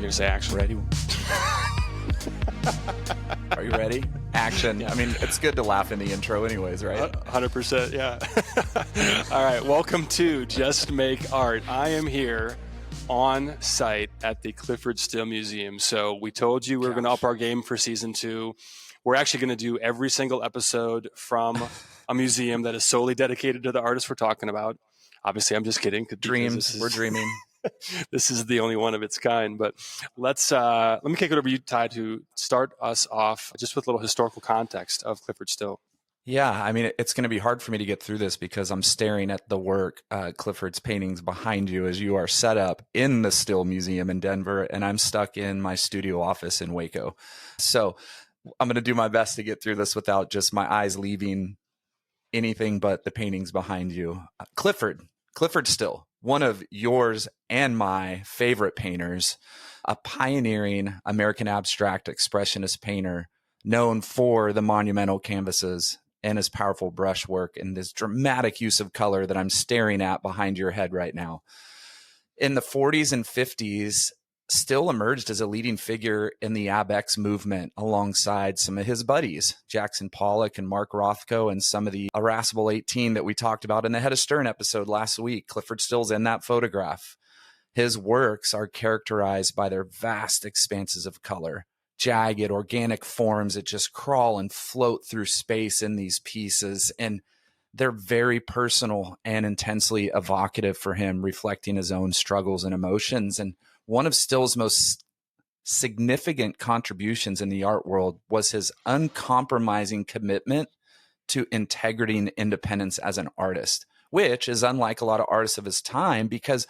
going to say action. Ready? Are you ready? Action. Yeah. I mean, it's good to laugh in the intro anyways, right? 100%, yeah. All right, welcome to Just Make Art. I am here on site at the Clyfford Still Museum. So we told you we were going to up our game for season 2. We're actually going to do every single episode from a museum that is solely dedicated to the artist we're talking about. Obviously, I'm just kidding. Dreams. We're dreaming. This is the only one of its kind. But let me kick it over to you, Ty, to start us off just with a little historical context of Clyfford Still. Yeah, I mean, it's going to be hard for me to get through this because I'm staring at the work, Clifford's paintings behind you as you are set up in the Still Museum in Denver, and I'm stuck in my studio office in Waco. So I'm going to do my best to get through this without just my eyes leaving anything but the paintings behind you. Clyfford Still, one of yours and my favorite painters, a pioneering American abstract expressionist painter known for the monumental canvases and his powerful brushwork and this dramatic use of color that I'm staring at behind your head right now. In the 40s and 50s, Still emerged as a leading figure in the AbX movement alongside some of his buddies, Jackson Pollock and Mark Rothko, and some of the irascible 18 that we talked about in the Head of Stern episode last week. Clyfford Still's in that photograph. His works are characterized by their vast expanses of color, jagged, organic forms that just crawl and float through space in these pieces. And they're very personal and intensely evocative for him, reflecting his own struggles and emotions. And one of Still's most significant contributions in the art world was his uncompromising commitment to integrity and independence as an artist, which is unlike a lot of artists of his time because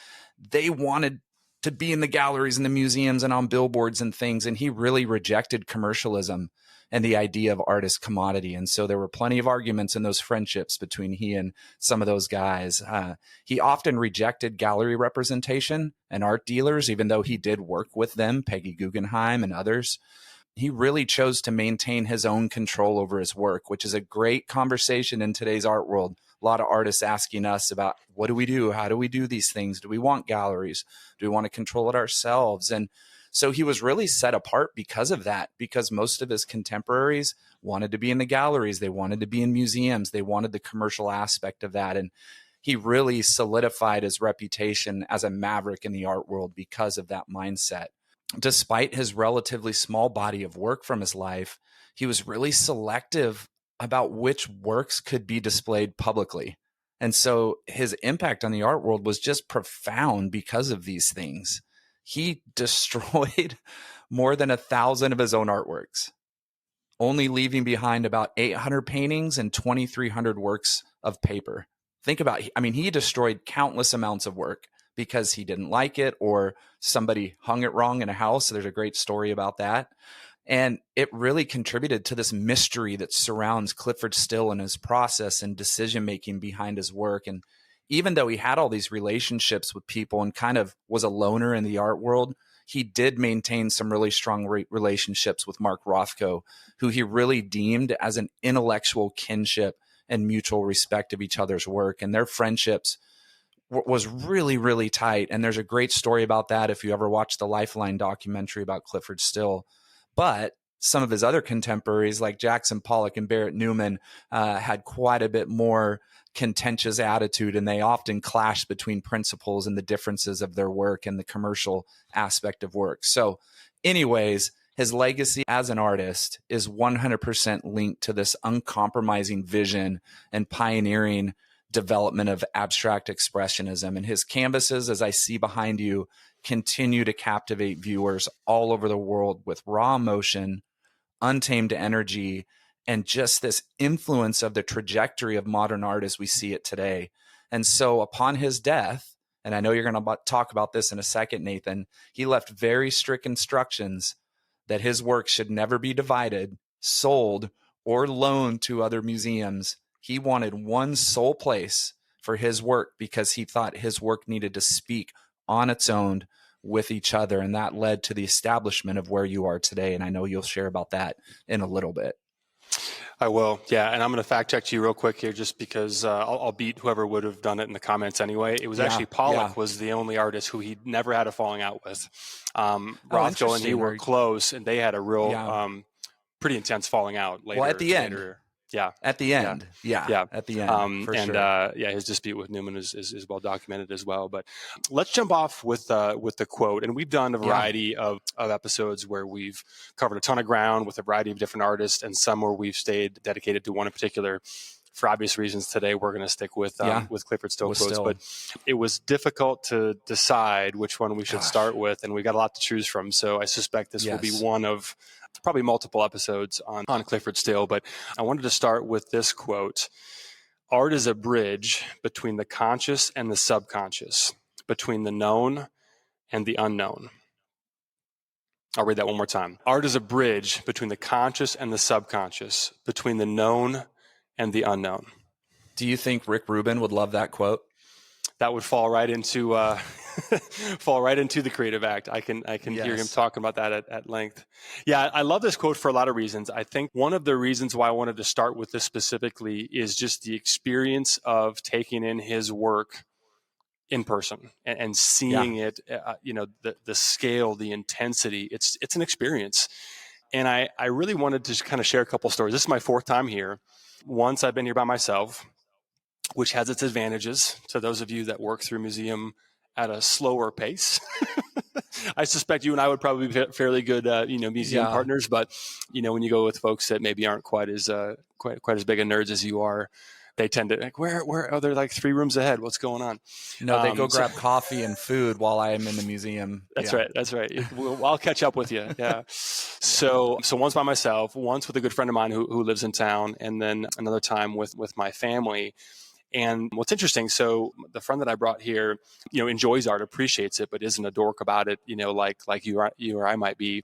they wanted to be in the galleries and the museums and on billboards and things. And he really rejected commercialism and the idea of art as commodity. And so there were plenty of arguments in those friendships between he and some of those guys. He often rejected gallery representation and art dealers, even though he did work with them, Peggy Guggenheim and others. He really chose to maintain his own control over his work, which is a great conversation in today's art world. A lot of artists asking us about what do we do? How do we do these things? Do we want galleries? Do we want to control it ourselves? And so he was really set apart because of that, because most of his contemporaries wanted to be in the galleries. They wanted to be in museums. They wanted the commercial aspect of that. And he really solidified his reputation as a maverick in the art world because of that mindset. Despite his relatively small body of work from his life, he was really selective about which works could be displayed publicly. And so his impact on the art world was just profound because of these things. He destroyed more than 1,000 of his own artworks, only leaving behind about 800 paintings and 2,300 works of paper. Think about it. I mean, he destroyed countless amounts of work because he didn't like it or somebody hung it wrong in a house. There's a great story about that. And it really contributed to this mystery that surrounds Clyfford Still and his process and decision-making behind his work. And even though he had all these relationships with people and kind of was a loner in the art world, he did maintain some really strong relationships with Mark Rothko, who he really deemed as an intellectual kinship and mutual respect of each other's work. And their friendships was really, really tight. And there's a great story about that if you ever watch the Lifeline documentary about Clyfford Still. But some of his other contemporaries like Jackson Pollock and Barrett Newman had quite a bit more contentious attitude, and they often clashed between principles and the differences of their work and the commercial aspect of work. So anyways, his legacy as an artist is 100% linked to this uncompromising vision and pioneering development of abstract expressionism. And his canvases, as I see behind you, continue to captivate viewers all over the world with raw emotion, untamed energy, and just this influence of the trajectory of modern art as we see it today. And so upon his death, and I know you're going to talk about this in a second, Nathan, he left very strict instructions that his work should never be divided, sold, or loaned to other museums. He wanted one sole place for his work because he thought his work needed to speak on its own with each other. And that led to the establishment of where you are today. And I know you'll share about that in a little bit. I will, yeah, and I'm going to fact check you real quick here, just because I'll beat whoever would have done it in the comments anyway. It was Yeah, actually Pollock yeah. was the only artist who he never had a falling out with. Oh, Rothko and he interesting. were Or close, and they had a real yeah. pretty intense falling out Well, at later. the end. Later, yeah, At the yeah. end. Yeah, Yeah, at the end, for sure. yeah, his dispute with Newman is well documented as well. But let's jump off with the quote. And we've done a Yeah, variety of episodes where we've covered a ton of ground with a variety of different artists, and some where we've stayed dedicated to one in particular. For obvious reasons, today we're going to stick with Clyfford Still was quotes. still. But it was difficult to decide which one we should Gosh. start with, and we got a lot to choose from. So I suspect this will be Yes. one of probably multiple episodes on Clyfford Still. But I wanted to start with this quote. Art is a bridge between the conscious and the subconscious, between the known and the unknown. I'll read that one more time. Art is a bridge between the conscious and the subconscious, between the known and the unknown. Do you think Rick Rubin would love that quote? That would fall right into fall right into the creative act. I can hear him talking about that at length. Yeah, I love this quote for a lot of reasons. I think one of the reasons why I wanted to start with this specifically is just the experience of taking in his work in person and seeing it. The scale, the intensity. It's an experience, and I really wanted to kind of share a couple stories. This is my fourth time here. Once I've been here by myself, which has its advantages to those of you that work through a museum at a slower pace. I suspect you and I would probably be fairly good, museum partners. But when you go with folks that maybe aren't quite as big of nerds as you are, they tend to like, where are they, like 3 rooms ahead? What's going on? No, they go grab coffee and food while I am in the museum. That's right. That's right. I'll catch up with you. Yeah. So once by myself, once with a good friend of mine who lives in town, and then another time with my family. And what's interesting, so the friend that I brought here, enjoys art, appreciates it, but isn't a dork about it, like you or I might be.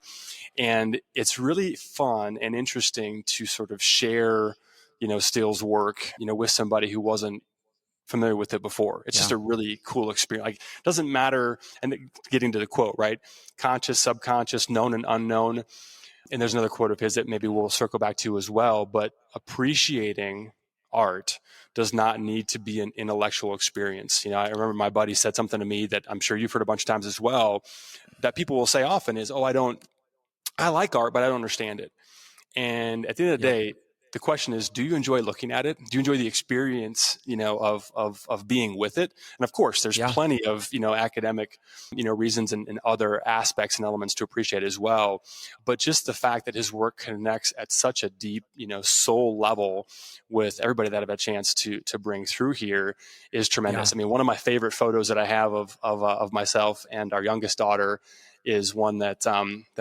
And it's really fun and interesting to sort of share, Still's work, with somebody who wasn't familiar with it before. It's just a really cool experience. Like, it doesn't matter. And getting to the quote, right? Conscious, subconscious, known and unknown. And there's another quote of his that maybe we'll circle back to as well, but appreciating art does not need to be an intellectual experience. I remember my buddy said something to me that I'm sure you've heard a bunch of times as well, that people will say often is, I like art, but I don't understand it. And at the end of the day, the question is, do you enjoy looking at it? Do you enjoy the experience, of being with it? And of course, there's plenty of, academic, reasons and other aspects and elements to appreciate as well. But just the fact that his work connects at such a deep, soul level with everybody that I've had a chance to bring through here is tremendous. I mean, one of my favorite photos that I have of myself and our youngest daughter is one that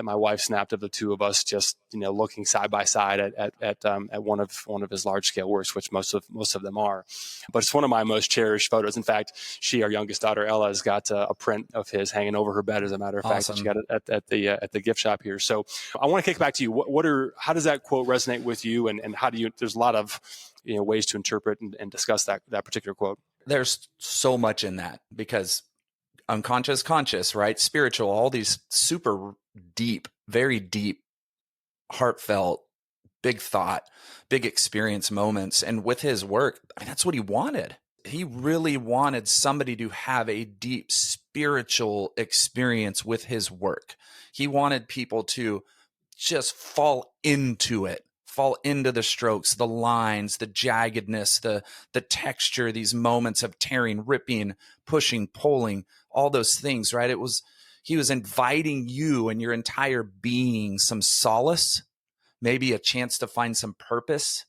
my wife snapped of the two of us, just looking side by side at one of his large scale works, which most of them are. But it's one of my most cherished photos. In fact, our youngest daughter Ella, has got a print of his hanging over her bed. As a matter of fact, she got it at the gift shop here. So I want to kick back to you. How does that quote resonate with you, and how do you? There's a lot of ways to interpret and discuss that particular quote. There's so much in that, because unconscious, conscious, right? Spiritual, all these super deep, very deep, heartfelt, big thought, big experience moments. And with his work, that's what he wanted. He really wanted somebody to have a deep spiritual experience with his work. He wanted people to just fall into it, fall into the strokes, the lines, the jaggedness, the texture, these moments of tearing, ripping, pushing, pulling, all those things, right? He was inviting you and your entire being some solace, maybe a chance to find some purpose,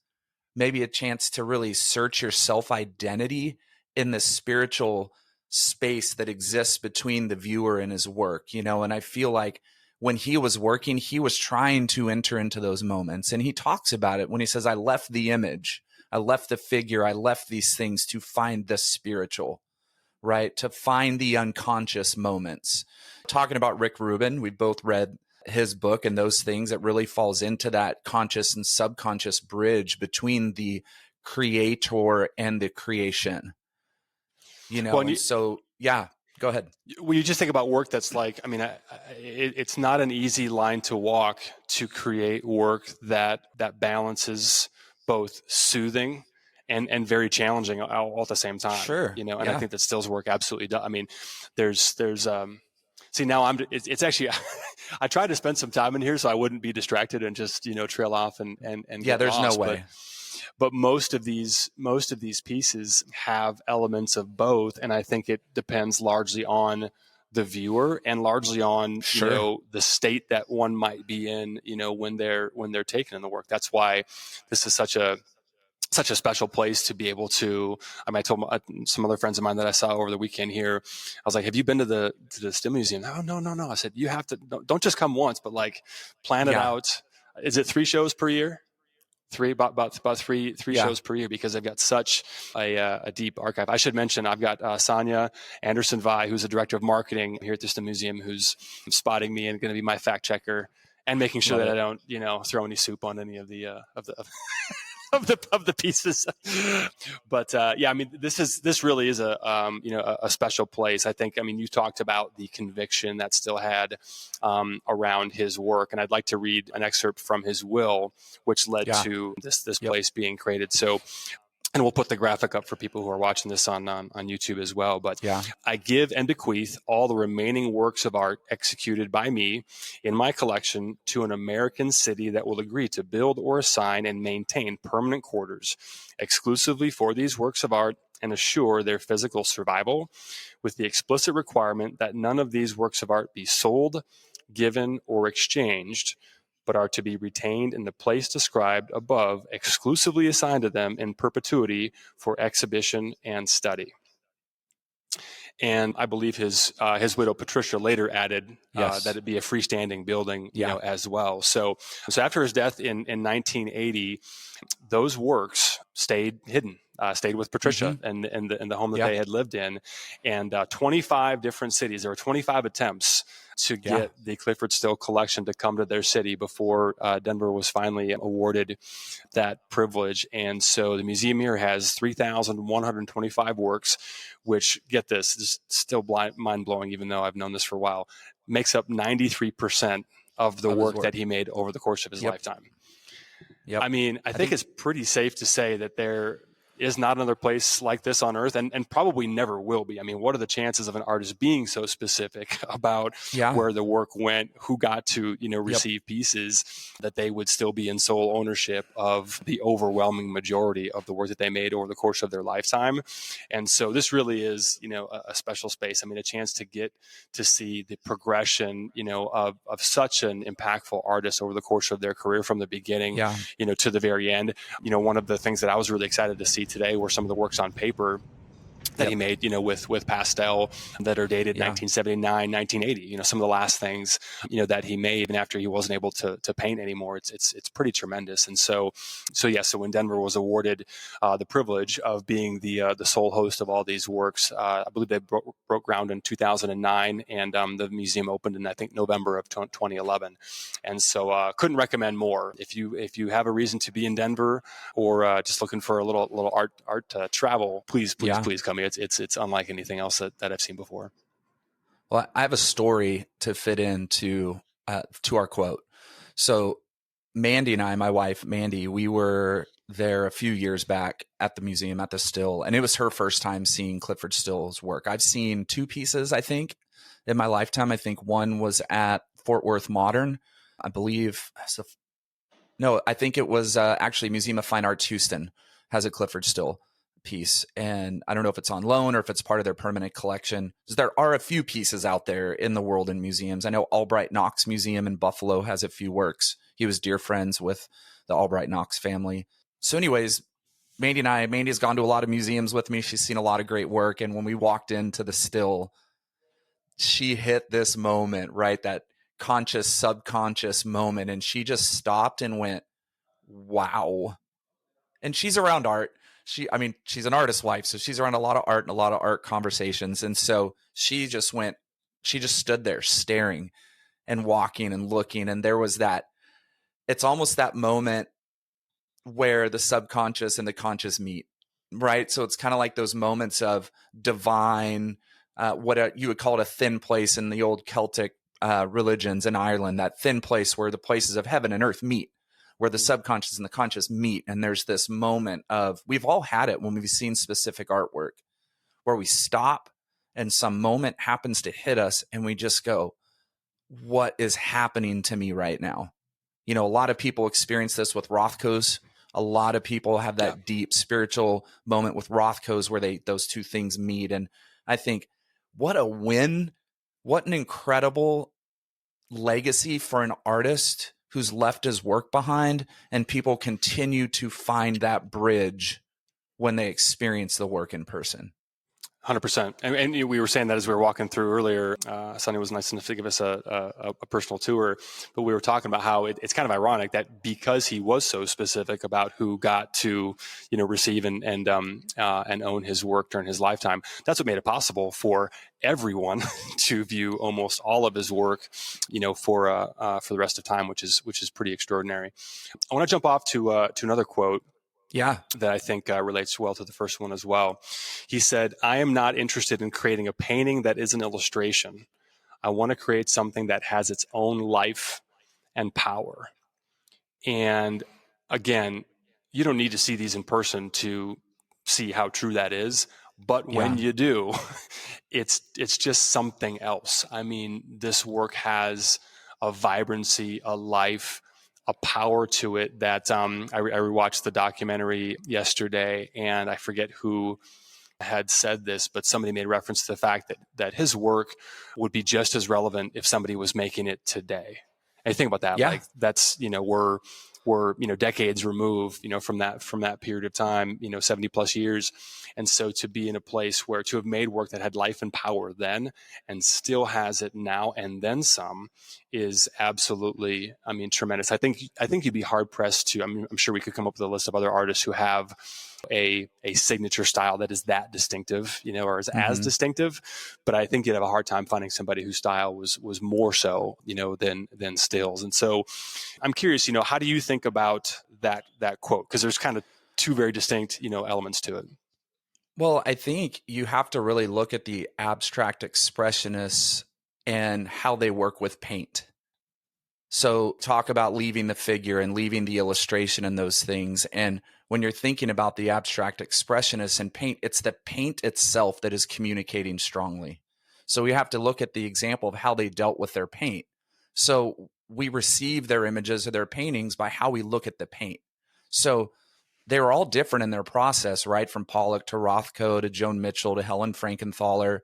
maybe a chance to really search your self-identity in the spiritual space that exists between the viewer and his work, and I feel like when he was working, he was trying to enter into those moments. And he talks about it when he says, I left the image, I left the figure, I left these things to find the spiritual, right? To find the unconscious moments. Talking about Rick Rubin, we both read his book, and those things, that really falls into that conscious and subconscious bridge between the creator and the creation. Go ahead. When you just think about work that's like, it's not an easy line to walk to create work that balances both soothing and very challenging all at the same time. Sure. And I think that Still's work absolutely does. I mean, there's see, now it's actually I tried to spend some time in here so I wouldn't be distracted and just trail off and get there's lost. no way. But most of these pieces have elements of both, and I think it depends largely on the viewer and largely on the state that one might be in when they're taking in the work. That's why this is such a special place to be able to. I mean, I told some other friends of mine that I saw over the weekend here, I was like, have you been to the Still Museum? No. I said, you have to, don't just come once, but like plan it out. Is it 3 shows per year? About three shows per year, because they've got such a deep archive. I should mention I've got Sonia Anderson-Vai, who's the director of marketing here at the Still Museum, who's spotting me and going to be my fact checker and making sure that I don't throw any soup on any of the of the pieces. But I mean, this really is a special place. I think, I mean, you talked about the conviction that Still had around his work, and I'd like to read an excerpt from his will, which led to this place being created. So, and we'll put the graphic up for people who are watching this on YouTube as well. But I give and bequeath all the remaining works of art executed by me in my collection to an American city that will agree to build or assign and maintain permanent quarters exclusively for these works of art and assure their physical survival, with the explicit requirement that none of these works of art be sold, given, or exchanged, but are to be retained in the place described above, exclusively assigned to them in perpetuity for exhibition and study. And I believe his widow Patricia later added that it be a freestanding building, as well. So after his death in 1980, those works stayed hidden. Stayed with Patricia and the home that they had lived in, and 25 different cities. There were 25 attempts to get the Clyfford Still collection to come to their city before Denver was finally awarded that privilege. And so the museum here has 3,125 works, which, get this is still mind-blowing, even though I've known this for a while, makes up 93% of the work that he made over the course of his lifetime. I mean, I think it's pretty safe to say that there is not another place like this on earth, and probably never will be. I mean, what are the chances of an artist being so specific about where the work went, who got to, receive pieces, that they would still be in sole ownership of the overwhelming majority of the work that they made over the course of their lifetime. And so this really is, a special space. I mean, a chance to get to see the progression, of such an impactful artist over the course of their career from the beginning, to the very end. One of the things that I was really excited to see today were some of the works on paper that he made, with pastel, that are dated 1979, 1980. Some of the last things, that he made, and after he wasn't able to paint anymore. It's pretty tremendous. And so when Denver was awarded the privilege of being the sole host of all these works, I believe they broke ground in 2009, and the museum opened in, I think, November of 2011. And so couldn't recommend more. If you have a reason to be in Denver, or just looking for a little art travel, please come here. It's unlike anything else that I've seen before. Well, I have a story to fit into to our quote. So Mandy and I, my wife Mandy, we were there a few years back at the museum at the Still, and it was her first time seeing Clyfford Still's work. I've seen 2 pieces, I think, in my lifetime. I think one was at Fort Worth Modern, I believe. No, I think it was actually Museum of Fine Arts Houston has a Clyfford Still piece, and I don't know if it's on loan or if it's part of their permanent collection. There are a few pieces out there in the world in museums. I know Albright Knox Museum in Buffalo has a few works. He was dear friends with the Albright Knox family. So anyways, Mandy's gone to a lot of museums with me. She's seen a lot of great work. And when we walked into the Still, she hit this moment, right? That conscious, subconscious moment. And she just stopped and went, wow. And she's around art. She's an artist's wife, so she's around a lot of art and a lot of art conversations. And so she just stood there staring and walking and looking. And there was it's almost that moment where the subconscious and the conscious meet, right? So it's kind of like those moments of divine, you would call it a thin place in the old Celtic religions in Ireland, that thin place where the places of heaven and earth meet, where the subconscious and the conscious meet. And there's this moment of, we've all had it when we've seen specific artwork where we stop and some moment happens to hit us and we just go, what is happening to me right now? A lot of people experience this with Rothkos. A lot of people have that deep spiritual moment with Rothkos where those two things meet. And I think, what a win, what an incredible legacy for an artist who's left his work behind, and people continue to find that bridge when they experience the work in person. 100%. And we were saying that as we were walking through earlier. Sonny was nice enough to give us a personal tour, but we were talking about how it's kind of ironic that because he was so specific about who got to, receive and own his work during his lifetime, that's what made it possible for everyone to view almost all of his work, for the rest of time, which is pretty extraordinary. I want to jump off to another quote. Yeah. That I think relates well to the first one as well. He said, "I am not interested in creating a painting that is an illustration. I want to create something that has its own life and power." And again, you don't need to see these in person to see how true that is. But when you do, it's just something else. I mean, this work has a vibrancy, a life, a power to it that I rewatched the documentary yesterday, and I forget who had said this, but somebody made reference to the fact that his work would be just as relevant if somebody was making it today. And you think about that, like that's, we're decades removed, from that period of time, 70 plus years. And so to be in a place where to have made work that had life and power then and still has it now and then some is absolutely, tremendous. I think you'd be hard pressed to, I'm sure we could come up with a list of other artists who have a signature style that is that distinctive, or is as distinctive. But I think you'd have a hard time finding somebody whose style was more so, than Still's. And so I'm curious, how do you think about that quote? Because there's kind of two very distinct, elements to it. Well, I think you have to really look at the abstract expressionists and how they work with paint. So talk about leaving the figure and leaving the illustration and those things. And when you're thinking about the abstract expressionists and paint, it's the paint itself that is communicating strongly. So we have to look at the example of how they dealt with their paint. So we receive their images or their paintings by how we look at the paint. So they were all different in their process, right? From Pollock to Rothko to Joan Mitchell to Helen Frankenthaler.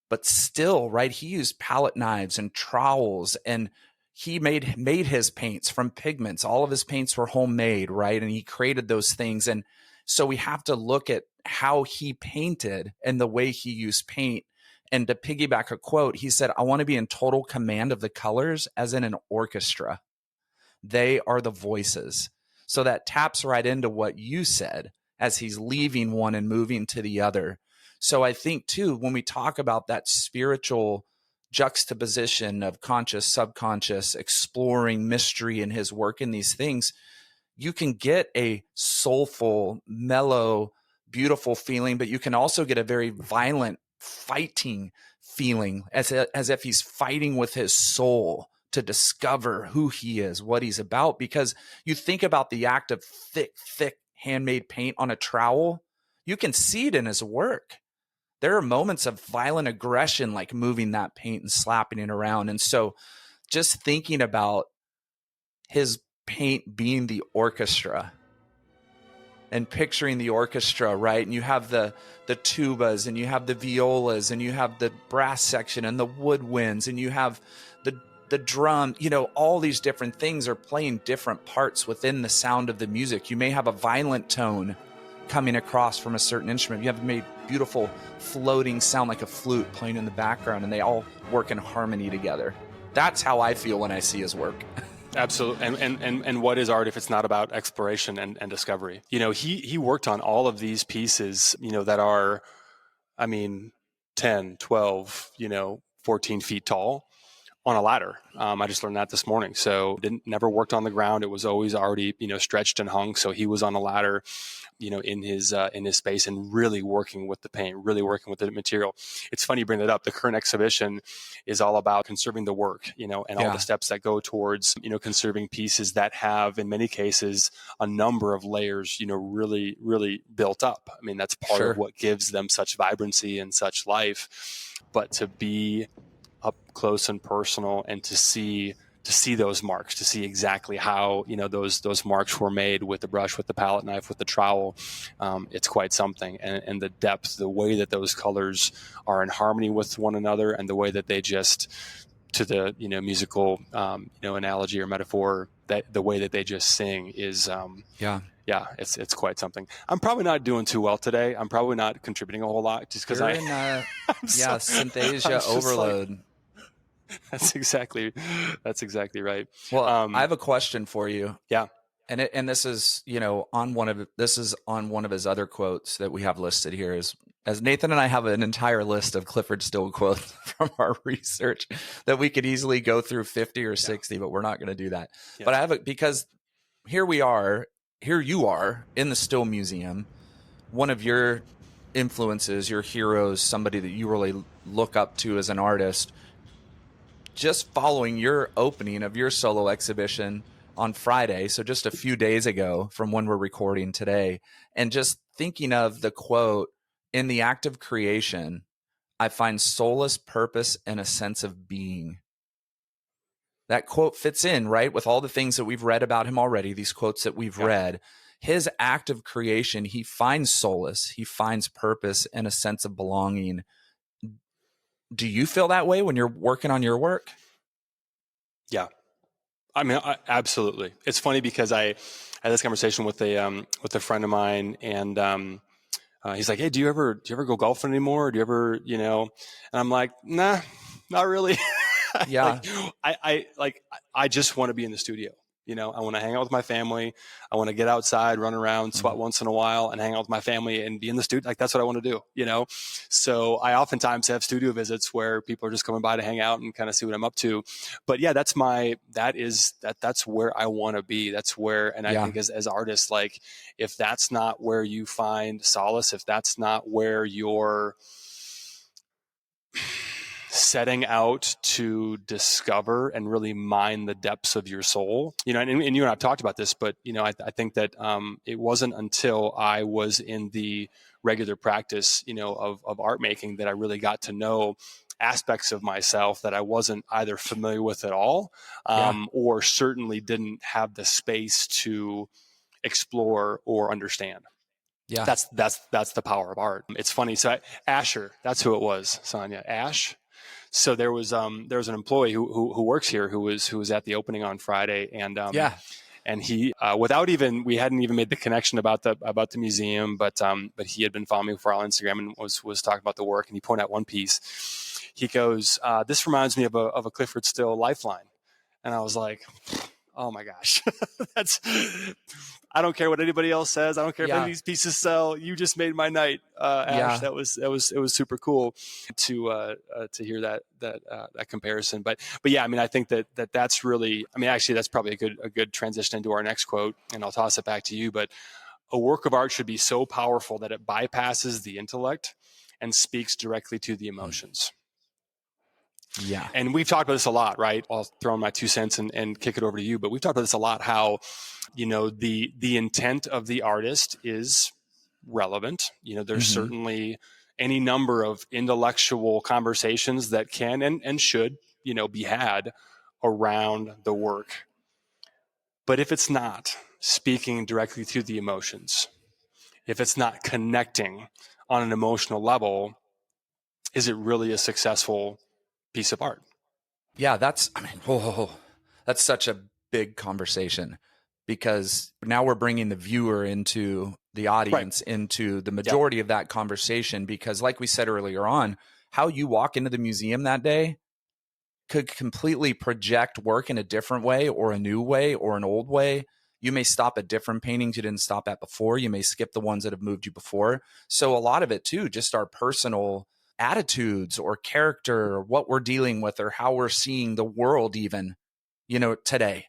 But still, right, he used palette knives and trowels, and he made his paints from pigments. All of his paints were homemade, right? And he created those things. And so we have to look at how he painted and the way he used paint. And to piggyback a quote, he said, "I want to be in total command of the colors as in an orchestra. They are the voices." So that taps right into what you said as he's leaving one and moving to the other. So I think, too, when we talk about that spiritual juxtaposition of conscious, subconscious, exploring mystery in his work in these things, you can get a soulful, mellow, beautiful feeling, but you can also get a very violent, fighting feeling as if he's fighting with his soul to discover who he is, what he's about. Because you think about the act of thick handmade paint on a trowel, you can see it in his work. There are moments of violent aggression, like moving that paint and slapping it around. And so just thinking about his paint being the orchestra and picturing the orchestra, right? And you have the tubas and you have the violas and you have the brass section and the woodwinds and you have the drum, all these different things are playing different parts within the sound of the music. You may have a violent tone coming across from a certain instrument. You have made beautiful floating sound like a flute playing in the background, and they all work in harmony together. That's how I feel when I see his work. Absolutely. And what is art if it's not about exploration and discovery? He worked on all of these pieces, that are, 10, 12, 14 feet tall, on a ladder. I just learned that this morning. So never worked on the ground. It was always already, stretched and hung. So he was on a ladder, in his space and really working with the paint, really working with the material. It's funny you bring that up. The current exhibition is all about conserving the work, and all the steps that go towards, conserving pieces that have, in many cases, a number of layers, really, really built up. I mean, that's part of what gives them such vibrancy and such life. But to be up close and personal and to see those marks, to see exactly how, those marks were made with the brush, with the palette knife, with the trowel, it's quite something. And the depth, the way that those colors are in harmony with one another, and the way that they just, to the, musical, analogy or metaphor, that the way that they just sing is, it's quite something. I'm probably not doing too well today. I'm probably not contributing a whole lot just because Synthesia overload. That's exactly right. Well, I have a question for you. Yeah. And this is, on one of his other quotes that we have listed here, as Nathan and I have an entire list of Clyfford Still quotes from our research that we could easily go through 50 or 60, but we're not going to do that. Yeah. But I have because here you are in the Still Museum, one of your influences, your heroes, somebody that you really look up to as an artist, just following your opening of your solo exhibition on Friday, so just a few days ago from when we're recording today, and just thinking of the quote, "In the act of creation, I find solace, purpose, and a sense of being." That quote fits in, right, with all the things that we've read about him already, these quotes that we've read. His act of creation, he finds solace, he finds purpose, and a sense of belonging. Do you feel that way when you're working on your work? Yeah. I mean, absolutely. It's funny because I had this conversation with a friend of mine, and he's like, "Hey, do you ever go golfing anymore? Do you ever, And I'm like, "Nah, not really." Yeah. I just want to be in the studio. I want to hang out with my family. I want to get outside, run around, sweat once in a while, and hang out with my family and be in the studio. Like, that's what I want to do, So I oftentimes have studio visits where people are just coming by to hang out and kind of see what I'm up to. But yeah, that's where I want to be. That's where, and I think as artists, like, if that's not where you find solace, if that's not where you're setting out to discover and really mine the depths of your soul, and you and I've talked about this, but I think that it wasn't until I was in the regular practice, of art making, that I really got to know aspects of myself that I wasn't either familiar with at all, or certainly didn't have the space to explore or understand. Yeah, that's the power of art. It's funny. So Asher, that's who it was, Sonia. Ash. So there was an employee who works here who was at the opening on Friday, and and he we hadn't even made the connection about the museum, but he had been following me for on Instagram and was talking about the work, and he pointed out one piece. He goes, "This reminds me of a Clyfford Still lifeline," and I was like, "Oh my gosh, I don't care what anybody else says. I don't care if any of these pieces sell. You just made my night, Ash." It was super cool to hear that comparison. But yeah, I mean, I think that's really, I mean, actually, that's probably a good transition into our next quote, and I'll toss it back to you. But a work of art should be so powerful that it bypasses the intellect and speaks directly to the emotions. Yeah. And we've talked about this a lot, right? I'll throw in my 2 cents and kick it over to you. But we've talked about this a lot, how, the intent of the artist is relevant. There's certainly any number of intellectual conversations that can and should, be had around the work. But if it's not speaking directly to the emotions, if it's not connecting on an emotional level, is it really a successful piece of art? Yeah, that's such a big conversation, because now we're bringing the viewer into the audience, into the majority of that conversation, because like we said earlier on, how you walk into the museum that day could completely project work in a different way, or a new way, or an old way. You may stop at different paintings you didn't stop at before. You may skip the ones that have moved you before. So a lot of it too, just our personal attitudes or character or what we're dealing with or how we're seeing the world even, today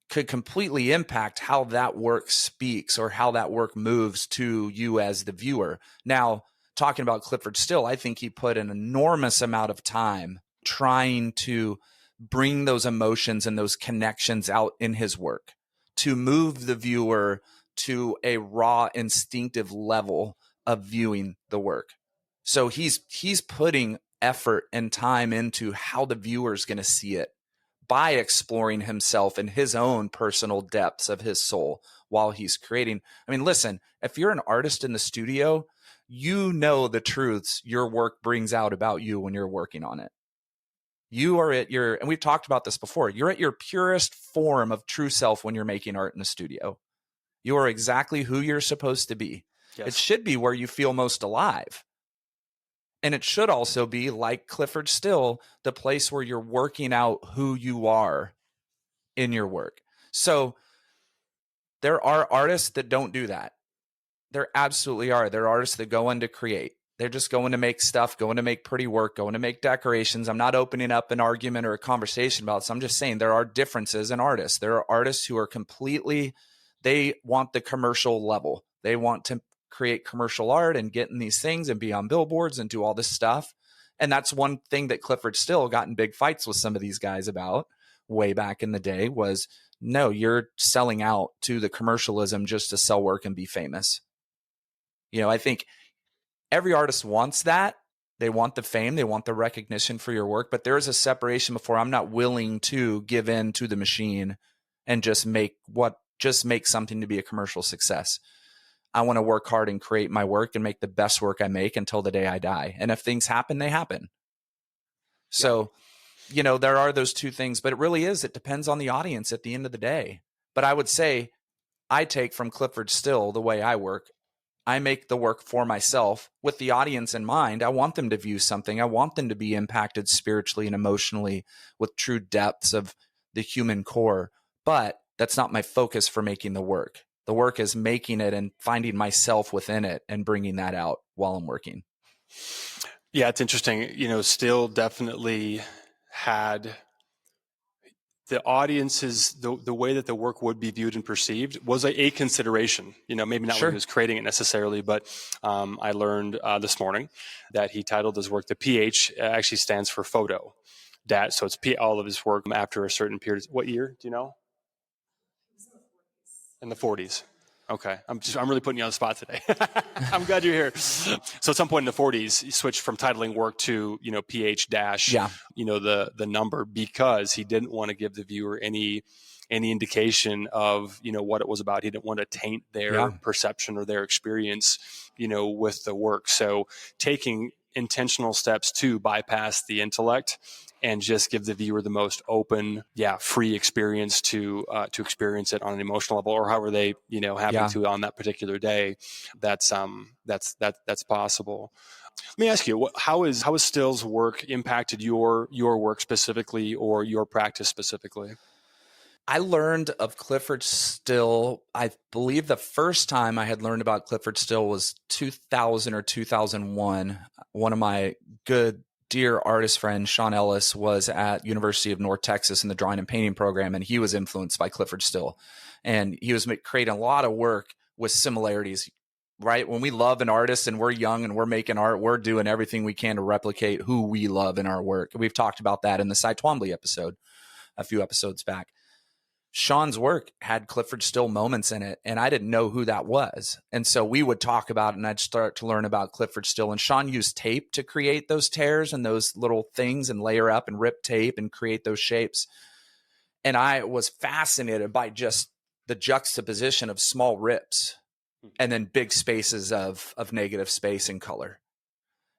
could completely impact how that work speaks or how that work moves to you as the viewer. Now, talking about Clyfford Still, I think he put an enormous amount of time trying to bring those emotions and those connections out in his work to move the viewer to a raw, instinctive level of viewing the work. So he's putting effort and time into how the viewer is going to see it by exploring himself in his own personal depths of his soul while he's creating. I mean, listen, if you're an artist in the studio, you know the truths your work brings out about you when you're working on it. You are at your, and we've talked about this before, you're at your purest form of true self when you're making art in the studio. You are exactly who you're supposed to be. Yes. It should be where you feel most alive. And it should also be, like Clyfford Still, the place where you're working out who you are in your work. So there are artists that don't do that. There absolutely are. There are artists that go in to create. They're just going to make stuff, going to make pretty work, going to make decorations. I'm not opening up an argument or a conversation about this. I'm just saying there are differences in artists. There are artists who are completely, they want the commercial level. They want to create commercial art and get in these things and be on billboards and do all this stuff. And that's one thing that Clyfford Still got in big fights with some of these guys about way back in the day was, no, you're selling out to the commercialism just to sell work and be famous. I think every artist wants that. They want the fame. They want the recognition for your work. But there is a separation before I'm not willing to give in to the machine and just make something to be a commercial success. I want to work hard and create my work and make the best work I make until the day I die. And if things happen, they happen. So, there are those two things, but it depends on the audience at the end of the day. But I would say I take from Clyfford Still the way I work. I make the work for myself with the audience in mind. I want them to view something. I want them to be impacted spiritually and emotionally with true depths of the human core. But that's not my focus for making the work. The work is making it and finding myself within it and bringing that out while I'm working. Yeah, it's interesting. Still definitely had the audience's, the way that the work would be viewed and perceived was a consideration. Maybe not when he was creating it necessarily, but I learned this morning that he titled his work, the PH actually stands for photo. So it's all of his work after a certain period. What year? Do you know? In the 40s. Okay. I'm really putting you on the spot today. I'm glad you're here. So at some point in the 40s, he switched from titling work to, PH dash, the number, because he didn't want to give the viewer any indication of, what it was about. He didn't want to taint their perception or their experience, with the work. So taking intentional steps to bypass the intellect and just give the viewer the most open, free experience to experience it on an emotional level, or however they, happen to on that particular day. That's possible. Let me ask you, how has Still's work impacted your work specifically, or your practice specifically? I learned of Clyfford Still, I believe the first time I had learned about Clyfford Still was 2000 or 2001. One of my good, dear artist friends, Sean Ellis, was at University of North Texas in the drawing and painting program, and he was influenced by Clyfford Still. And he was creating a lot of work with similarities, right? When we love an artist and we're young and we're making art, we're doing everything we can to replicate who we love in our work. We've talked about that in the Cy Twombly episode a few episodes back. Sean's work had Clyfford Still moments in it, and I didn't know who that was. And so we would talk about it, and I'd start to learn about Clyfford Still. And Sean used tape to create those tears and those little things and layer up and rip tape and create those shapes. And I was fascinated by just the juxtaposition of small rips and then big spaces of negative space and color.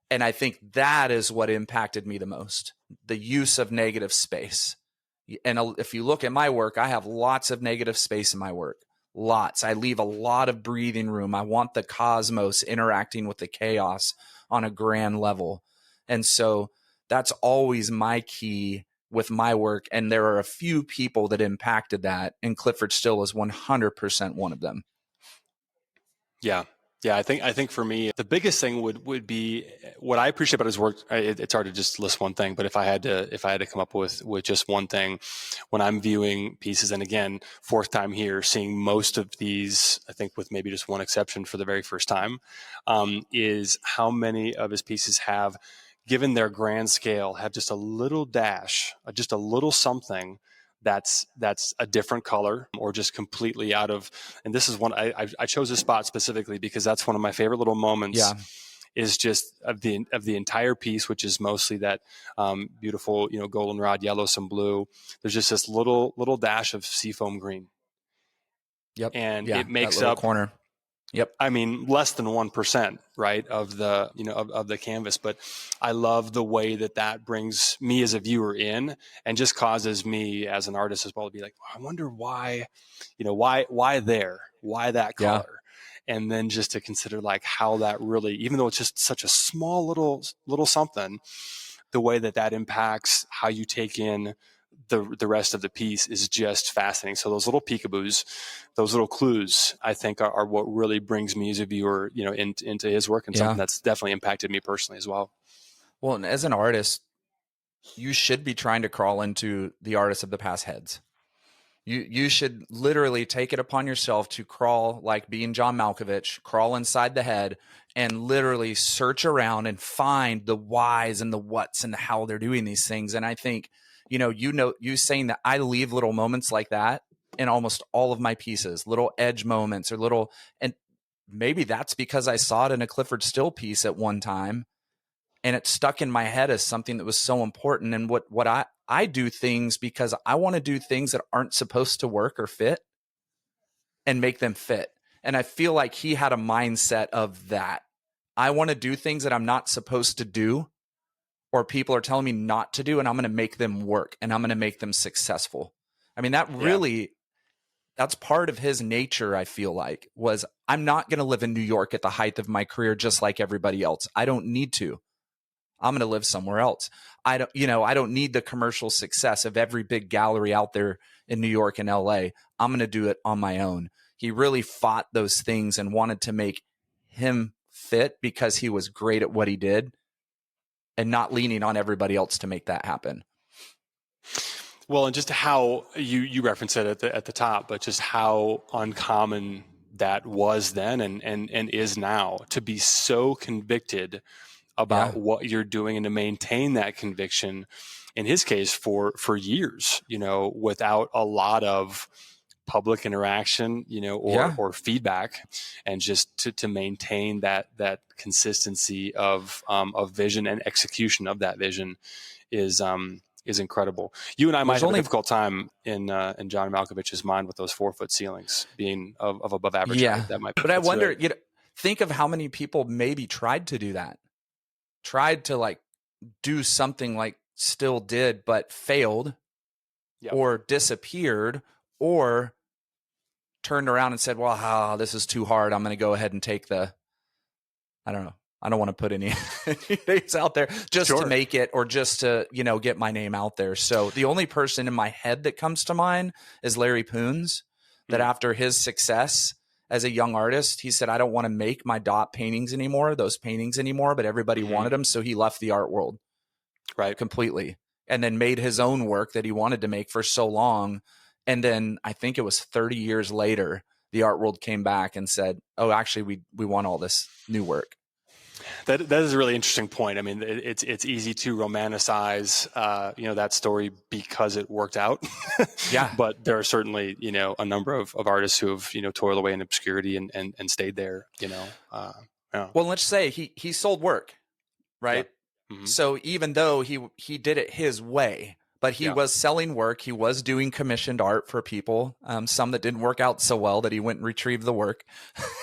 And I think that is what impacted me the most, the use of negative space. And if you look at my work, I have lots of negative space in my work. Lots. I leave a lot of breathing room. I want the cosmos interacting with the chaos on a grand level. And so that's always my key with my work. And there are a few people that impacted that. And Clyfford Still is 100% one of them. Yeah. Yeah, I think for me, the biggest thing would be what I appreciate about his work. It's hard to just list one thing, but if I had to come up with just one thing, when I'm viewing pieces, and again, fourth time here, seeing most of these, I think with maybe just one exception for the very first time, is how many of his pieces have, given their grand scale, have just a little dash, just a little something that's a different color or just completely out of. And this is one I chose this spot specifically because that's one of my favorite little moments. Yeah. Is just of the entire piece, which is mostly that beautiful, goldenrod, yellow, some blue. There's just this little dash of seafoam green, Yep. and Yeah. it That makes little up, corner. Yep. I mean, less than 1%, right, of the, of the canvas. But I love the way that brings me as a viewer in and just causes me as an artist as well to be like, I wonder why, why there, why that Yeah. color. And then just to consider like how that really, even though it's just such a small little something, the way that impacts how you take in the rest of the piece is just fascinating. So those little peekaboos, those little clues, I think are what really brings me as a viewer, into his work, and Yeah. something that's definitely impacted me personally as well. Well, and as an artist, you should be trying to crawl into the artists of the past heads. You should literally take it upon yourself to crawl, like being John Malkovich, crawl inside the head and literally search around and find the whys and the whats and how they're doing these things. And I think, you saying that, I leave little moments like that in almost all of my pieces, little edge moments or little, and maybe that's because I saw it in a Clyfford Still piece at one time and it stuck in my head as something that was so important. And what I do things because I want to do things that aren't supposed to work or fit and make them fit. And I feel like he had a mindset of that. I want to do things that I'm not supposed to do or people are telling me not to do, and I'm going to make them work and I'm going to make them successful. I mean, that's part of his nature, I feel like, was I'm not going to live in New York at the height of my career just like everybody else. I don't need to. I'm going to live somewhere else. I don't need the commercial success of every big gallery out there in New York and LA. I'm going to do it on my own. He really fought those things and wanted to make him fit because he was great at what he did and not leaning on everybody else to make that happen. Well, and just how you referenced it at the top, but just how uncommon that was then and is now, to be so convicted about what you're doing and to maintain that conviction, in his case for years, without a lot of public interaction, or feedback, and just to maintain that consistency of vision and execution of that vision is incredible. You and I might have a difficult time in John Malkovich's mind with those 4-foot ceilings being of above average height. That might, but I wonder, think of how many people maybe tried to do that. Tried to like do something like Still did, but failed or disappeared or turned around and said, well, this is too hard. I'm going to go ahead and take I don't know. I don't want to put any names out there just to make it or just to, get my name out there. So the only person in my head that comes to mind is Larry Poons, that after his success as a young artist, he said, I don't want to make my dot paintings anymore, but everybody wanted them. So he left the art world completely and then made his own work that he wanted to make for so long. And then I think it was 30 years later, the art world came back and said, oh, actually, we want all this new work. That is a really interesting point. I mean, it's easy to romanticize, that story because it worked out. But there are certainly, a number of artists who have, toiled away in obscurity and stayed there, Well, let's say he sold work, right? Yeah. Mm-hmm. So even though he did it his way, but he was selling work, he was doing commissioned art for people, some that didn't work out so well that he went and retrieved the work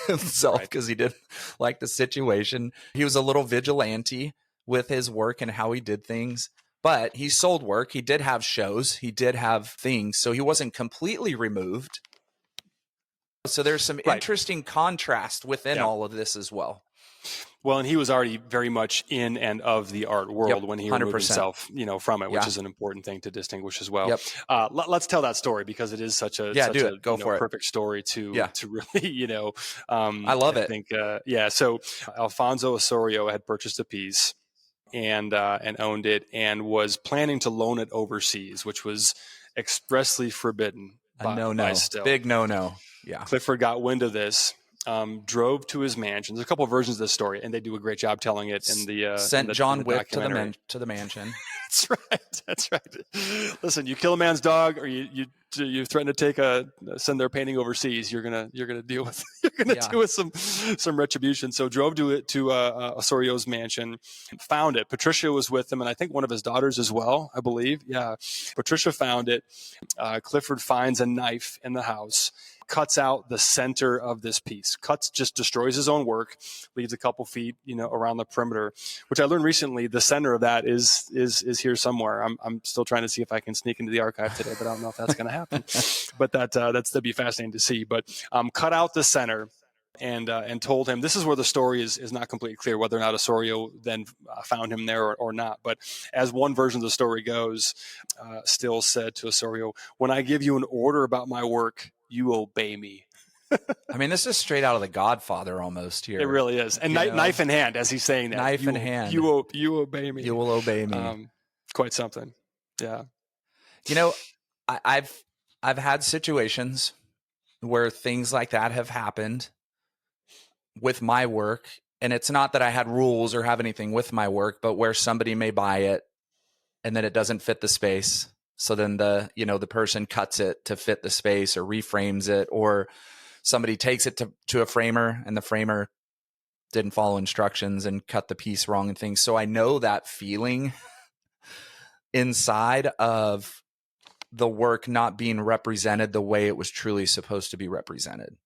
himself because he didn't like the situation. He was a little vigilante with his work and how he did things, but he sold work. He did have shows. He did have things. So he wasn't completely removed. So there's some interesting contrast within all of this as well. Well, and he was already very much in and of the art world when he removed 100%. himself, from it, which Yeah. is an important thing to distinguish as well. Yep. Let's tell that story because it is such a Do it. Go for it. perfect story to really I love I it. think So Alfonso Osorio had purchased a piece and owned it and was planning to loan it overseas, which was expressly forbidden by Still. Big no. Yeah. Clifford got wind of this, drove to his mansion. There's a couple of versions of this story, and they do a great job telling it in the sent in John the Wick documentary. to the mansion. That's right. Listen, you kill a man's dog, or you threaten to send their painting overseas, you're gonna deal with deal with some retribution. So drove to Osorio's mansion, found it. Patricia was with him, and I think one of his daughters as well, I believe. Yeah, Patricia found it. Clifford finds a knife in the house, cuts out the center of this piece, just destroys his own work, leaves a couple feet, around the perimeter, which I learned recently. The center of that is here somewhere. I'm still trying to see if I can sneak into the archive today, but I don't know if that's going to happen. But that'd be fascinating to see. But cut out the center. And told him, this is where the story is not completely clear whether or not Osorio then found him there or not. But as one version of the story goes, Still said to Osorio, "When I give you an order about my work, you obey me." I mean, this is straight out of The Godfather almost here. It really is. And knife in hand as he's saying that. Knife in hand. You obey me. You will obey me. Quite something. Yeah. I've had situations where things like that have happened with my work. And it's not that I had rules or have anything with my work, but where somebody may buy it and then it doesn't fit the space. So then the person cuts it to fit the space or reframes it, or somebody takes it to a framer and the framer didn't follow instructions and cut the piece wrong and things. So I know that feeling inside of the work not being represented the way it was truly supposed to be represented.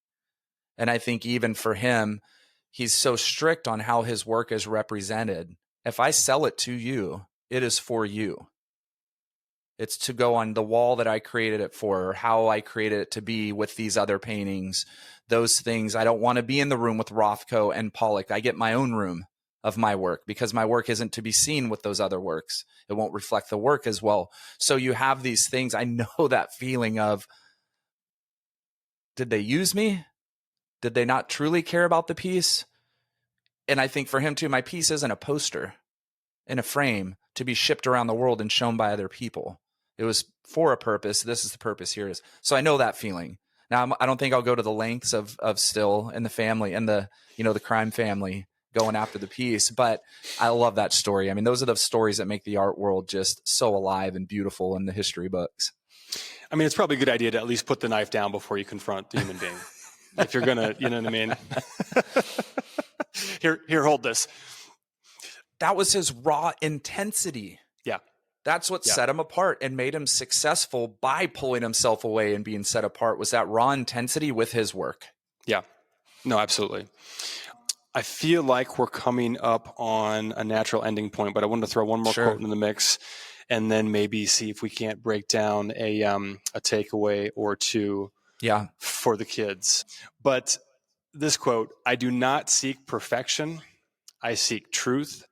And I think even for him, he's so strict on how his work is represented. If I sell it to you, it is for you. It's to go on the wall that I created it for, or how I created it to be with these other paintings. Those things, I don't want to be in the room with Rothko and Pollock. I get my own room of my work because my work isn't to be seen with those other works. It won't reflect the work as well. So you have these things. I know that feeling of, did they use me? Did they not truly care about the piece? And I think for him too, my piece isn't a poster in a frame to be shipped around the world and shown by other people. It was for a purpose. This is the purpose. Here it is. So I know that feeling. Now, I don't think I'll go to the lengths of Still and the family and the crime family going after the piece, but I love that story. I mean, those are the stories that make the art world just so alive and beautiful in the history books. I mean, it's probably a good idea to at least put the knife down before you confront the human being. If you're gonna, you know what I mean? Here, hold this. That was his raw intensity. Yeah. That's what set him apart and made him successful by pulling himself away and being set apart, was that raw intensity with his work. Yeah. No, absolutely. I feel like we're coming up on a natural ending point, but I wanted to throw one more quote into the mix and then maybe see if we can't break down a takeaway or two for the kids. But this quote, "I do not seek perfection. I seek truth,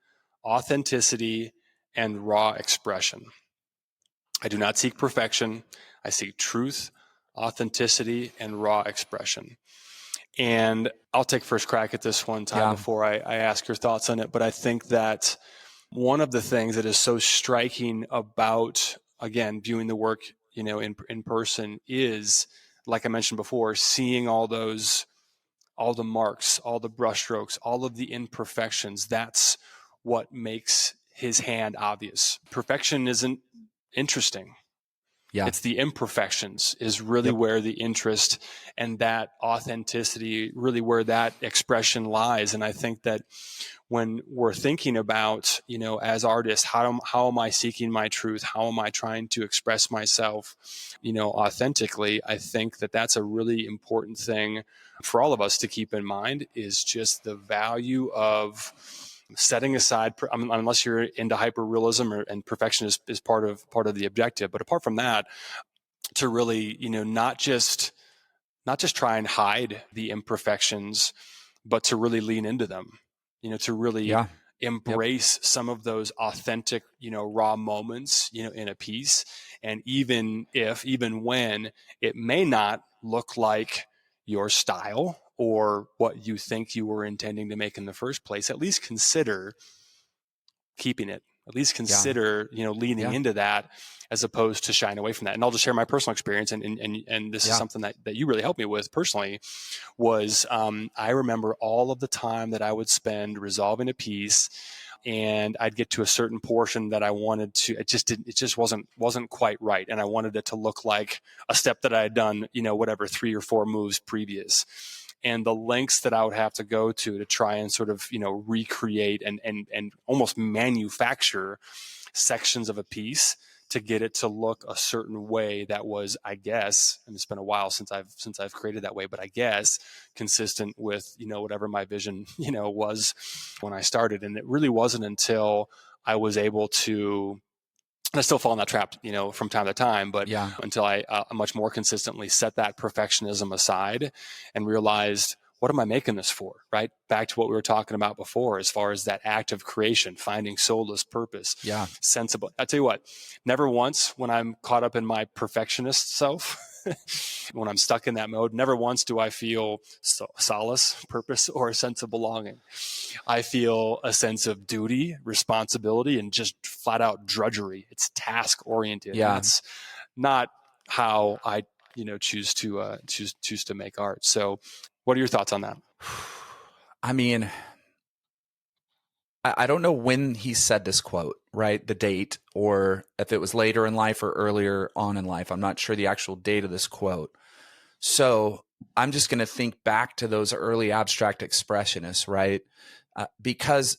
authenticity, and raw expression." I do not seek perfection. I seek truth, authenticity, and raw expression. And I'll take first crack at this one time before I ask your thoughts on it. But I think that one of the things that is so striking about, again, viewing the work, in person is, like I mentioned before, seeing all the marks, all the brushstrokes, all of the imperfections. That's what makes his hand obvious. Perfection isn't interesting. Yeah. It's the imperfections is really where the interest and that authenticity, really where that expression lies. And I think that when we're thinking about, as artists, how am I seeking my truth? How am I trying to express myself, authentically? I think that that's a really important thing for all of us to keep in mind, is just the value of setting aside, unless you're into hyperrealism and perfection is part of the objective. But apart from that, to really, not just try and hide the imperfections, but to really lean into them. to really Yeah. Yep. embrace some of those authentic, raw moments, in a piece. And even when it may not look like your style or what you think you were intending to make in the first place, at least consider keeping it. At least Yeah. consider, leaning Yeah. into that as opposed to shying away from that. And I'll just share my personal experience. And this is Yeah. something that you really helped me with personally was I remember all of the time that I would spend resolving a piece, and I'd get to a certain portion that I wanted to. It just wasn't quite right, and I wanted it to look like a step that I had done, whatever 3 or 4 moves previous. And the lengths that I would have to go to try and sort of, recreate and almost manufacture sections of a piece to get it to look a certain way that was, I guess, and it's been a while since I've created that way, but I guess consistent with, whatever my vision, was when I started. And it really wasn't until I was able to, and I still fall in that trap, from time to time, but Yeah. until I much more consistently set that perfectionism aside and realized, what am I making this for? Right? Back to what we were talking about before, as far as that act of creation, finding soulless purpose, Yeah. sensible. I tell you what, never once when I'm caught up in my perfectionist self, when I'm stuck in that mode, never once do I feel solace, purpose, or a sense of belonging. I feel a sense of duty, responsibility, and just flat out drudgery. It's task oriented, and Yeah. that's not how I, choose to make art. So, what are your thoughts on that? I mean, I don't know when he said this quote, right? The date, or if it was later in life or earlier on in life. I'm not sure the actual date of this quote. So I'm just going to think back to those early abstract expressionists, right? Because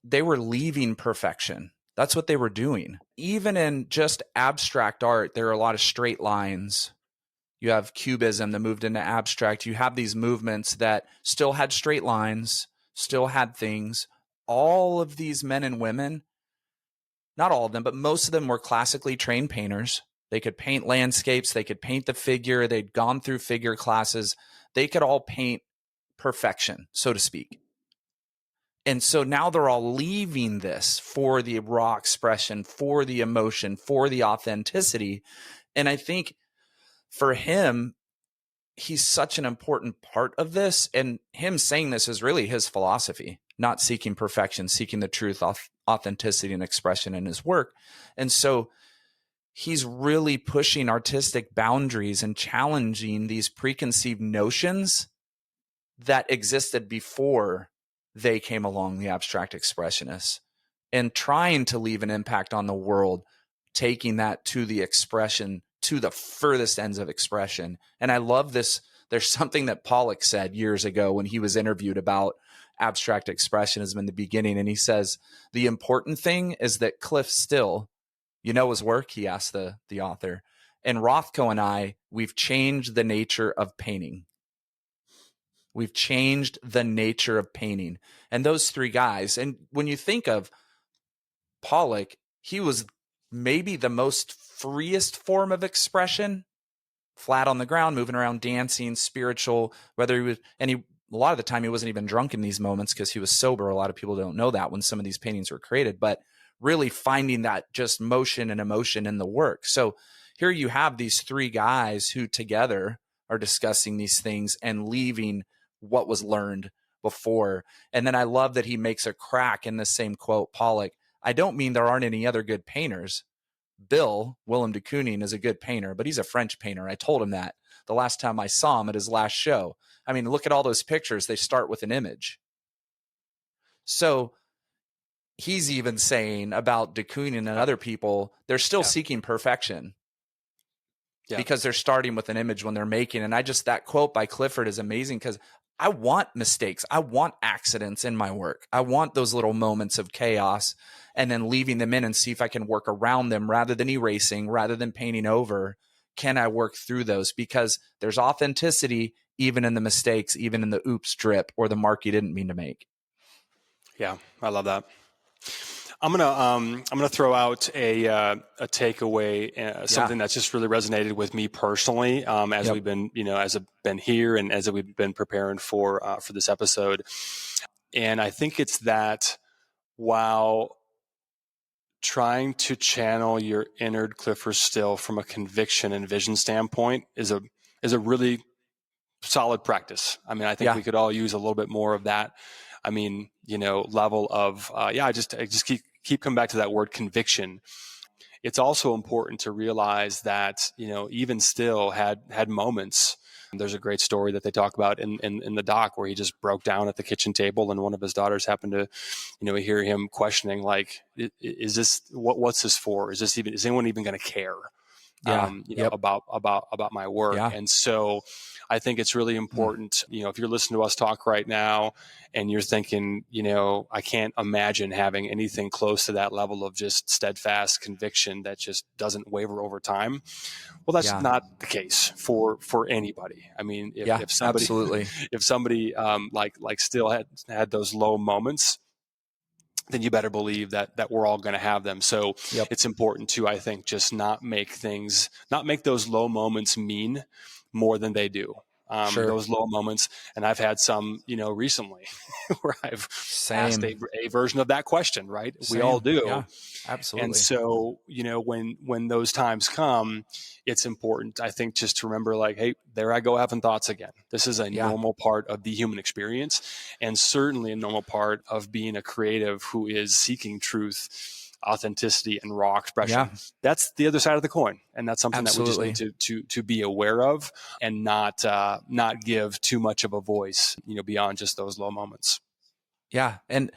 they were leaving perfection. That's what they were doing. Even in just abstract art, there are a lot of straight lines. You have cubism that moved into abstract. You have these movements that still had straight lines, still had things. All of these men and women, not all of them, but most of them were classically trained painters. They could paint landscapes. They could paint the figure. They'd gone through figure classes. They could all paint perfection, so to speak. And so now they're all leaving this for the raw expression, for the emotion, for the authenticity. And I think for him, he's such an important part of this. And him saying this is really his philosophy, not seeking perfection, seeking the truth, authenticity, and expression in his work. And so he's really pushing artistic boundaries and challenging these preconceived notions that existed before they came along, the abstract expressionists, and trying to leave an impact on the world, taking that to the expression, to the furthest ends of expression. And I love this. There's something that Pollock said years ago when he was interviewed about abstract expressionism in the beginning. And he says, the important thing is that Clyfford Still, his work? He asked the author. And Rothko and I, we've changed the nature of painting. We've changed the nature of painting. And those 3 guys, and when you think of Pollock, he was maybe the most freest form of expression, flat on the ground, moving around, dancing, spiritual, whether he was, and a lot of the time he wasn't even drunk in these moments because he was sober. A lot of people don't know that when some of these paintings were created, but really finding that just motion and emotion in the work. So here you have these 3 guys who together are discussing these things and leaving what was learned before. And then I love that he makes a crack in the same quote, Pollock. I don't mean there aren't any other good painters. Willem de Kooning is a good painter, but he's a French painter. I told him that the last time I saw him at his last show. I mean, look at all those pictures. They start with an image. So he's even saying about de Kooning and other people, they're still seeking perfection. Yeah. Because they're starting with an image when they're making. And that quote by Clyfford is amazing because I want mistakes. I want accidents in my work. I want those little moments of chaos and then leaving them in and see if I can work around them rather than erasing, rather than painting over. Can I work through those? Because there's authenticity even in the mistakes, even in the oops drip or the mark you didn't mean to make. Yeah, I love that. I'm gonna throw out a takeaway, something that's just really resonated with me personally as we've been as I've been here and as we've been preparing for this episode. And I think it's that while trying to channel your inner Clyfford Still from a conviction and vision standpoint is a really solid practice. I mean, I think we could all use a little bit more of that. I mean, level of I just keep coming back to that word conviction. It's also important to realize that even still had moments. There's a great story that they talk about in the doc where he just broke down at the kitchen table, and one of his daughters happened to hear him questioning, like, is this what's this for? Is anyone even going to care? About my work. And so I think it's really important, if you're listening to us talk right now and you're thinking, I can't imagine having anything close to that level of just steadfast conviction that just doesn't waver over time. Well, that's not the case for anybody. I mean, if somebody, absolutely. if somebody like still had those low moments, then you better believe that we're all going to have them. So it's important to, I think, just not make those low moments mean more than they do. Those low moments. And I've had some, recently where I've asked a version of that question, right? We all do. Yeah, absolutely. And so, when those times come, it's important, I think, just to remember, like, hey, there I go having thoughts again. This is a normal part of the human experience, and certainly a normal part of being a creative who is seeking truth, authenticity, and raw expression. That's the other side of the coin. And that's something that we just need to be aware of and not give too much of a voice, beyond just those low moments. Yeah. And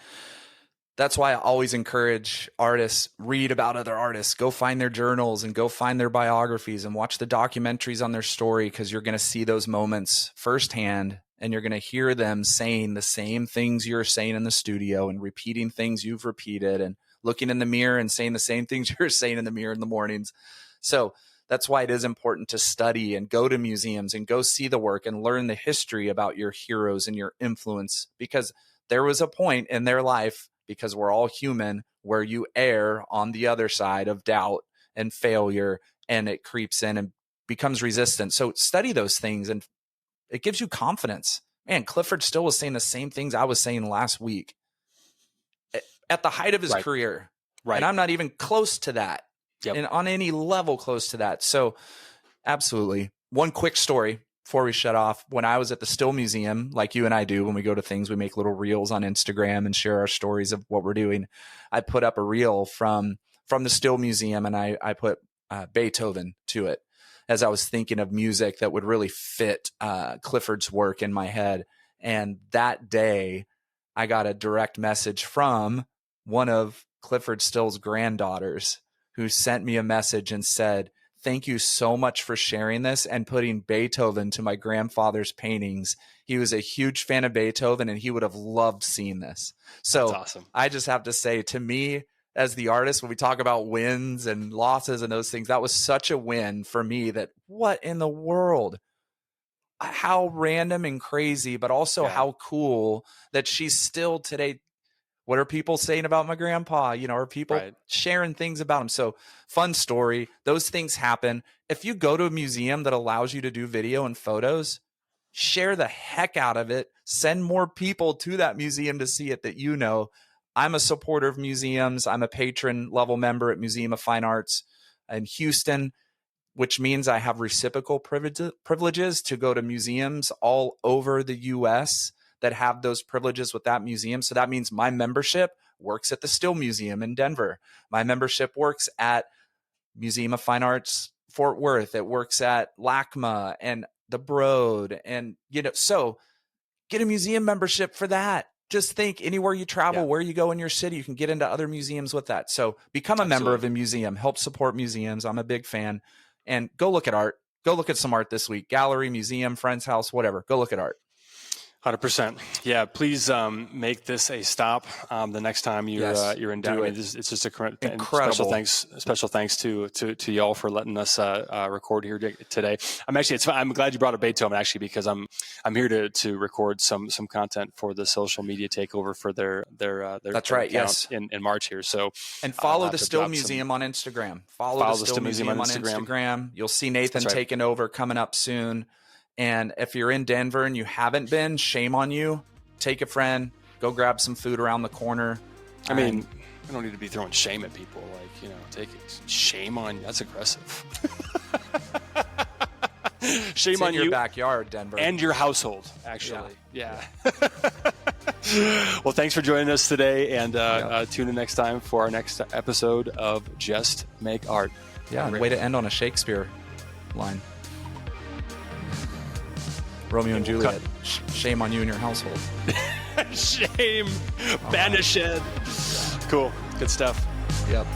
that's why I always encourage artists, read about other artists, go find their journals and go find their biographies and watch the documentaries on their story, because you're going to see those moments firsthand and you're going to hear them saying the same things you're saying in the studio and repeating things you've repeated and looking in the mirror and saying the same things you're saying in the mirror in the mornings. So that's why it is important to study and go to museums and go see the work and learn the history about your heroes and your influence, because there was a point in their life, because we're all human, where you err on the other side of doubt and failure, and it creeps in and becomes resistant. So study those things and it gives you confidence. Man, Clyfford Still was saying the same things I was saying last week at the height of his career. And I'm not even close to that and on any level close to that. So absolutely. One quick story before we shut off. When I was at the Still Museum, like you and I do, when we go to things, we make little reels on Instagram and share our stories of what we're doing. I put up a reel from the Still Museum, and I put Beethoven to it, as I was thinking of music that would really fit Clyfford's work in my head. And that day, I got a direct message from one of Clyfford Still's granddaughters, who sent me a message and said, "Thank you so much for sharing this and putting Beethoven to my grandfather's paintings. He was a huge fan of Beethoven and he would have loved seeing this." So that's awesome. I just have to say, to me, as the artist, when we talk about wins and losses and those things, that was such a win for me. That what in the world? How random and crazy, but also how cool that she's still today. What are people saying about my grandpa? Are people sharing things about him? So fun story. Those things happen. If you go to a museum that allows you to do video and photos, share the heck out of it. Send more people to that museum to see it that I'm a supporter of museums. I'm a patron level member at Museum of Fine Arts in Houston, which means I have reciprocal privileges to go to museums all over the U.S. that have those privileges with that museum. So that means my membership works at the Still Museum in Denver. My membership works at Museum of Fine Arts Fort Worth. It works at LACMA and the Broad. And, so get a museum membership for that. Just think, anywhere you travel, where you go in your city, you can get into other museums with that. So become a member of a museum, help support museums. I'm a big fan. And go look at art. Go look at some art this week. Gallery, museum, friend's house, whatever. Go look at art. 100%. Yeah, please make this a stop the next time you're in Denver. It's just incredible. Special thanks to y'all for letting us record here today. I'm glad you brought up Beethoven, actually, because I'm here to record some content for the social media takeover for their That's right. Yes, in March here. So and follow the Still Museum on Instagram. Follow the Still Museum on Instagram. You'll see Nathan taking over coming up soon. And if you're in Denver and you haven't been, shame on you. Take a friend, Go grab some food around the corner. I mean, I don't need to be throwing shame at people. Like, you know, take it. Shame on you. That's aggressive. Shame it's on in your you. backyard, Denver. And your household, actually. Yeah. Well, thanks for joining us today, and tune in next time for our next episode of Just Make Art. Yeah, way to end on a Shakespeare line. Romeo and Juliet. Shame on you and your household. Shame. Banished. Cool. Good stuff. Yep.